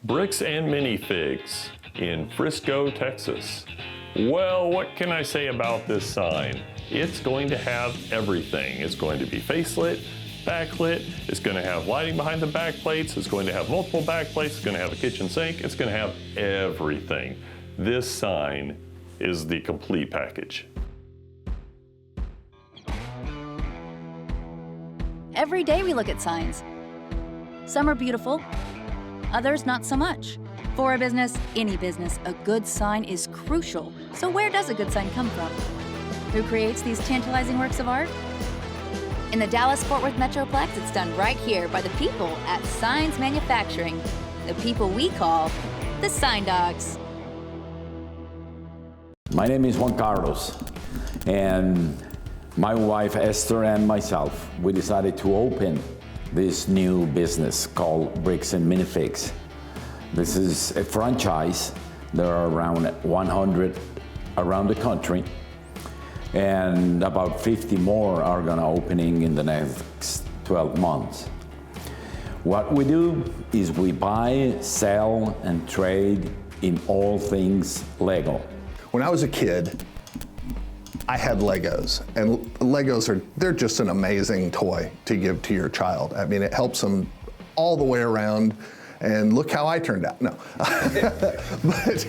Bricks and Minifigs in Frisco, Texas. Well, what can I say about this sign? It's going to have everything. It's going to be facelit, backlit, it's going to have lighting behind the backplates, it's going to have multiple backplates, it's going to have a kitchen sink, it's going to have everything. This sign is the complete package. Every day we look at signs. Some are beautiful, others not so much. For a business, any business, a good sign is crucial. So where does a good sign come from? Who creates these tantalizing works of art? In the Dallas-Fort Worth Metroplex, it's done right here by the people at Signs Manufacturing, the people we call the Sign Dawgs. My name is Juan Carlos, and my wife Esther and myself, we decided to open this new business called Bricks and Minifigs. This is a franchise. There are around 100 around the country, and about 50 more are gonna opening in the next 12 months. What we do is we buy, sell, and trade in all things Lego. When I was a kid, I had Legos, and Legos they're just an amazing toy to give to your child. I mean, it helps them all the way around, and look how I turned out. No, but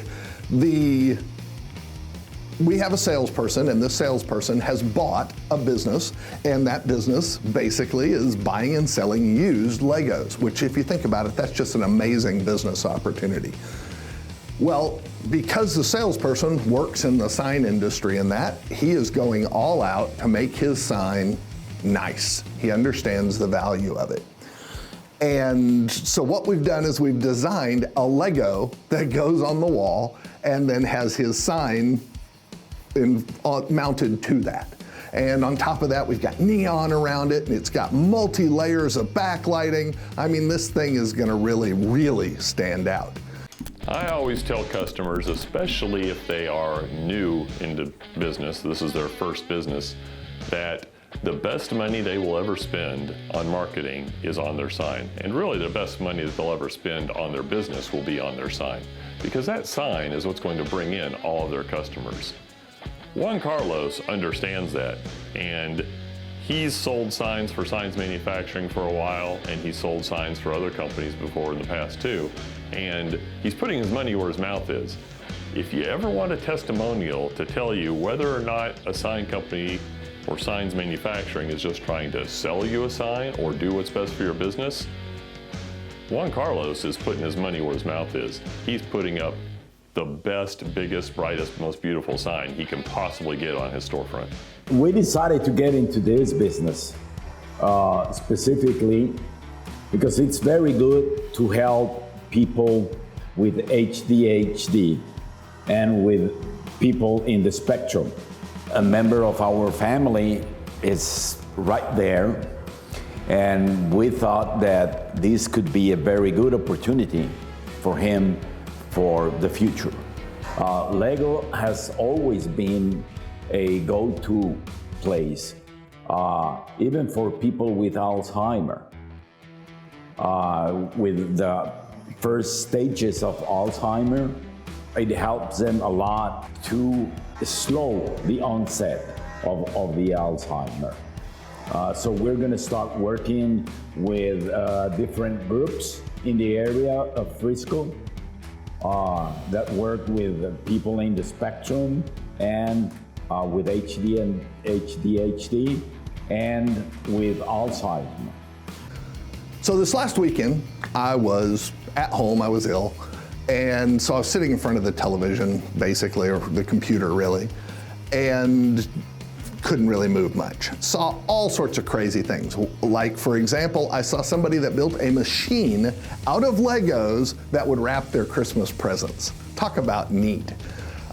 we have a salesperson, and this salesperson has bought a business, and that business basically is buying and selling used Legos, which if you think about it, that's just an amazing business opportunity. Well, because the salesperson works in the sign industry and that, he is going all out to make his sign nice. He understands the value of it. And so what we've done is we've designed a Lego that goes on the wall and then has his sign mounted to that. And on top of that, we've got neon around it, and it's got multi-layers of backlighting. I mean, this thing is gonna really, really stand out. I always tell customers, especially if they are new into business, this is their first business, that the best money they will ever spend on marketing is on their sign. And really the best money that they'll ever spend on their business will be on their sign, because that sign is what's going to bring in all of their customers. Juan Carlos understands that, and he's sold signs for Signs Manufacturing for a while, and he's sold signs for other companies before in the past too. And he's putting his money where his mouth is. If you ever want a testimonial to tell you whether or not a sign company or Signs Manufacturing is just trying to sell you a sign or do what's best for your business, Juan Carlos is putting his money where his mouth is. He's putting up the best, biggest, brightest, most beautiful sign he can possibly get on his storefront. We decided to get into this business specifically because it's very good to help people with ADHD and with people in the spectrum. A member of our family is right there, and we thought that this could be a very good opportunity for him for the future. Lego has always been a go-to place, even for people with Alzheimer. With the first stages of Alzheimer, it helps them a lot to slow the onset of the Alzheimer. So we're going to start working with different groups in the area of Frisco that work with people in the spectrum and with HD and ADHD and with Alzheimer. So this last weekend, I was at home, I was ill, and so I was sitting in front of the television, basically, or the computer, really, and couldn't really move much. Saw all sorts of crazy things. Like, for example, I saw somebody that built a machine out of Legos that would wrap their Christmas presents. Talk about neat.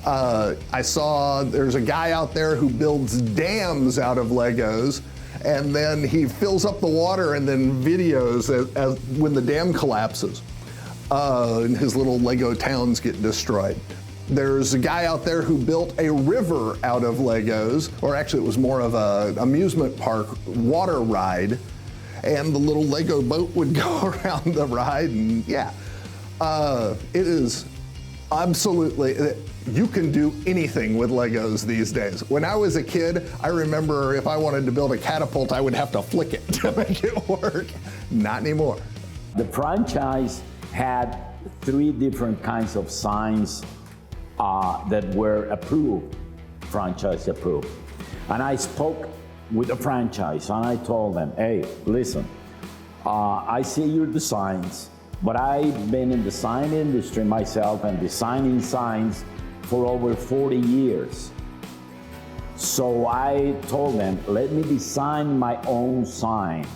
I saw there's a guy out there who builds dams out of Legos, and then he fills up the water and then videos as when the dam collapses. And his little Lego towns get destroyed. There's a guy out there who built a river out of Legos, or actually it was more of an amusement park water ride, and the little Lego boat would go around the ride, and yeah. It is absolutely, you can do anything with Legos these days. When I was a kid, I remember if I wanted to build a catapult, I would have to flick it to make it work. Not anymore. The franchise had 3 different kinds of signs that were approved, franchise approved. And I spoke with the franchise and I told them, hey, listen, I see your designs, but I've been in the sign industry myself and designing signs for over 40 years. So I told them, let me design my own sign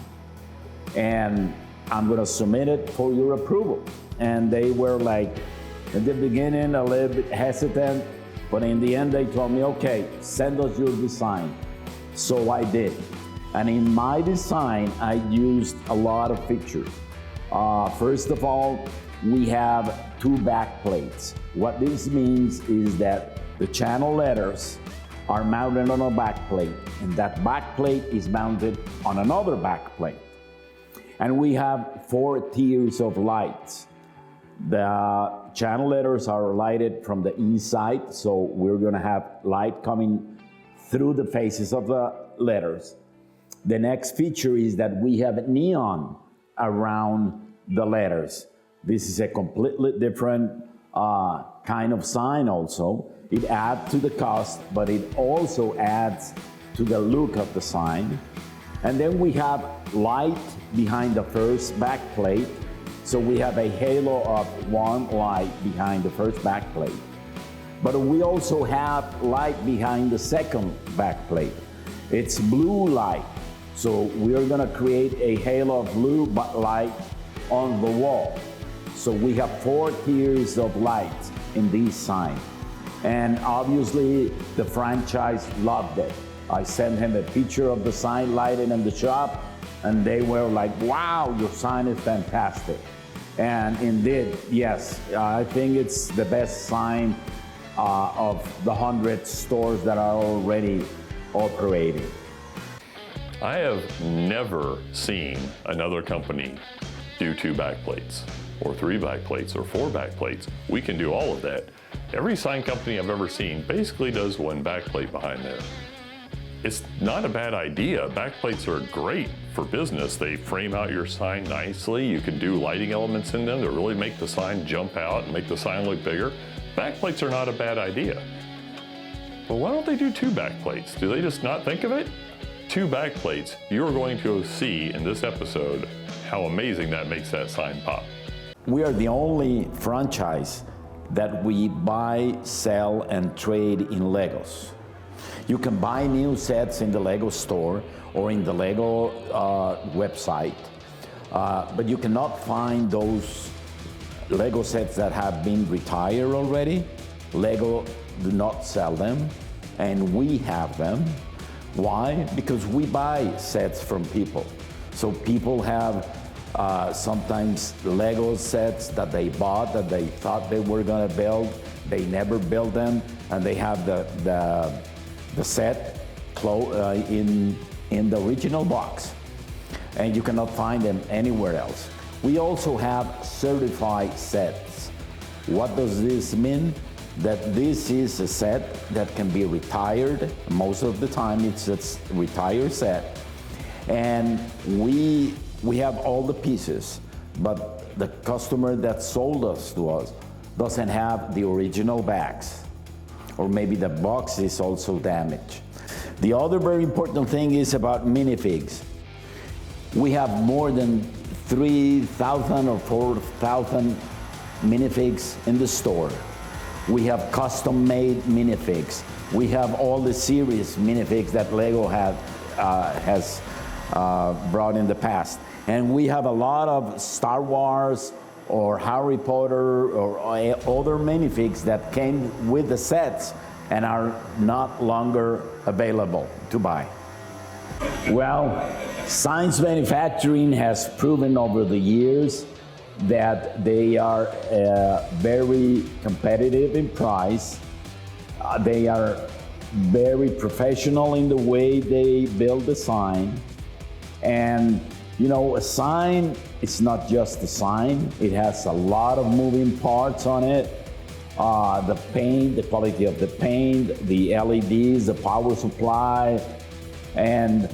and I'm gonna submit it for your approval. And they were like, at the beginning, a little bit hesitant, but in the end they told me, okay, send us your design. So I did. And in my design, I used a lot of features. First of all, we have 2 back plates. What this means is that the channel letters are mounted on a back plate, and that back plate is mounted on another back plate. And we have 4 tiers of lights. The channel letters are lighted from the inside, so we're gonna have light coming through the faces of the letters. The next feature is that we have neon around the letters. This is a completely different kind of sign also. It adds to the cost, but it also adds to the look of the sign. And then we have light behind the first back plate. So we have a halo of 1 light behind the first back plate. But we also have light behind the second back plate. It's blue light. So we're gonna create a halo of blue light on the wall. So we have 4 tiers of lights in this sign. And obviously the franchise loved it. I sent him a picture of the sign lighting in the shop and they were like, wow, your sign is fantastic. And indeed, yes, I think it's the best sign of the 100 stores that are already operating. I have never seen another company do 2 backplates, or 3 backplates, or 4 backplates. We can do all of that. Every sign company I've ever seen basically does 1 backplate behind there. It's not a bad idea. Backplates are great for business. They frame out your sign nicely. You can do lighting elements in them to really make the sign jump out and make the sign look bigger. Backplates are not a bad idea. But why don't they do 2 backplates? Do they just not think of it? 2 backplates, you're going to see in this episode how amazing that makes that sign pop. We are the only franchise that we buy, sell, and trade in Legos. You can buy new sets in the Lego store or in the Lego website, but you cannot find those Lego sets that have been retired already. Lego do not sell them, and we have them. Why? Because we buy sets from people. So people have sometimes Lego sets that they bought, that they thought they were gonna build, they never build them, and they have the set in the original box, and you cannot find them anywhere else. We also have certified sets. What does this mean? That this is a set that can be retired. Most of the time it's a retired set, and we have all the pieces, but the customer that sold us to us doesn't have the original bags, or maybe the box is also damaged. The other very important thing is about Minifigs. We have more than 3,000 or 4,000 Minifigs in the store. We have custom-made Minifigs. We have all the series Minifigs that Lego has brought in the past. And we have a lot of Star Wars or Harry Potter or other Minifigs that came with the sets and are not longer available to buy. Well, Signs Manufacturing has proven over the years that they are very competitive in price. They are very professional in the way they build the sign, and You know, a sign, it's not just a sign. It has a lot of moving parts on it. The paint, the quality of the paint, the LEDs, the power supply, and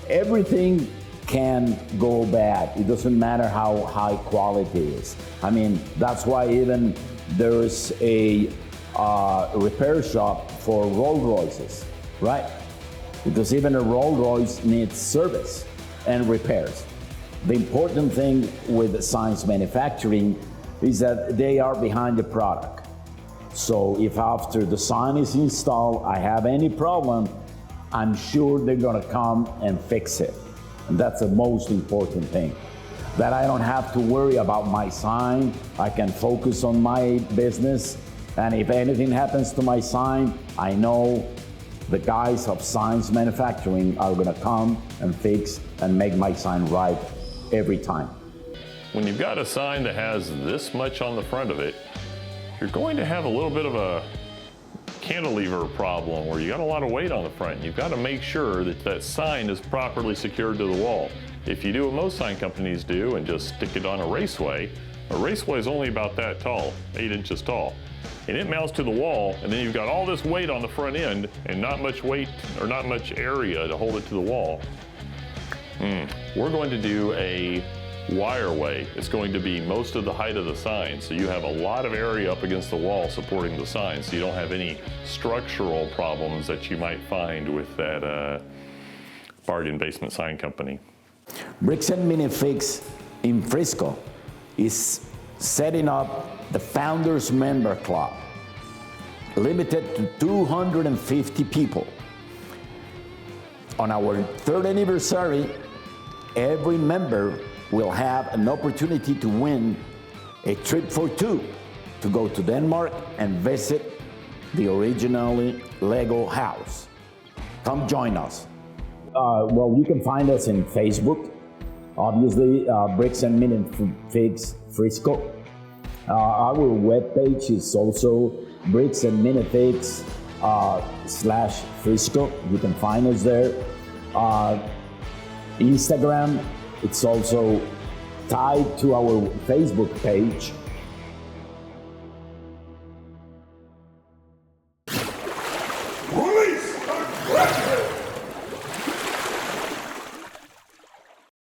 everything can go bad. It doesn't matter how high quality it is. I mean, that's why even there's a repair shop for Rolls Royces, right? Because even a Rolls Royce needs service and repairs. The important thing with signs manufacturing is that they are behind the product. So if after the sign is installed, I have any problem, I'm sure they're gonna come and fix it. And that's the most important thing. That I don't have to worry about my sign, I can focus on my business, and if anything happens to my sign, I know the guys of signs manufacturing are gonna come and fix and make my sign right every time. When you've got a sign that has this much on the front of it, you're going to have a little bit of a cantilever problem where you got a lot of weight on the front. You've got to make sure that that sign is properly secured to the wall. If you do what most sign companies do and just stick it on a raceway is only about that tall, 8 inches tall. And it mounts to the wall, and then you've got all this weight on the front end and not much weight or not much area to hold it to the wall. We're going to do a wireway. It's going to be most of the height of the sign, so you have a lot of area up against the wall supporting the sign, so you don't have any structural problems that you might find with that bargain basement sign company. Bricks and Minifigs in Frisco is setting up the Founders Member Club, limited to 250 people. On our 3rd anniversary, every member will have an opportunity to win a trip for 2 to go to Denmark and visit the originally Lego house. Come join us. Well, you can find us in Facebook, obviously, Bricks and Minifigs Frisco. Our webpage is also Bricks and Minifigs /Frisco. You can find us there. Instagram, it's also tied to our Facebook page.